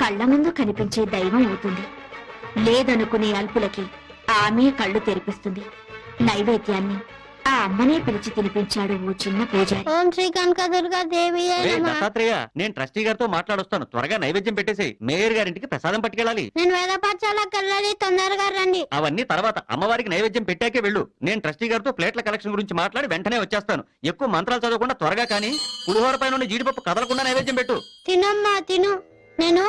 కళ్ళ ముందు కనిపించే దైవం అవుతుంది. లేదనుకునే అల్పులకి ఆమె కళ్ళు తెరిపిస్తుంది. నైవేద్యాన్ని ఆ అమ్మనే పిలిచి తినిపించాడు ఓ చిన్న పూజారి. ఓం శ్రీ కనకదుర్గా దేవి దత్తాత్రేయ, నేను ట్రస్టీ గారితో మాట్లాడొస్తాను. త్వరగా నైవేద్యం పెట్టేసి మేయర్ గారింటికి ప్రసాదం పట్టుకెళ్ళాలి. నేను వేద పాఠశాలకు వెళ్ళాలి, తొందరగా రండి. అవన్నీ తర్వాత, అమ్మవారికి నైవేద్యం పెట్టాకే వెళ్ళు. నేను ట్రస్టీ గారితో ప్లేట్ల కలెక్షన్ గురించి మాట్లాడి వెంటనే వచ్చేస్తాను. ఎక్కువ మంత్రాలు చదవకుండా త్వరగా కానీ పులిహోర పైన జీడిపప్పు కదలకుండా నైవేద్యం పెట్టు. తినమ్మా తిను. నేను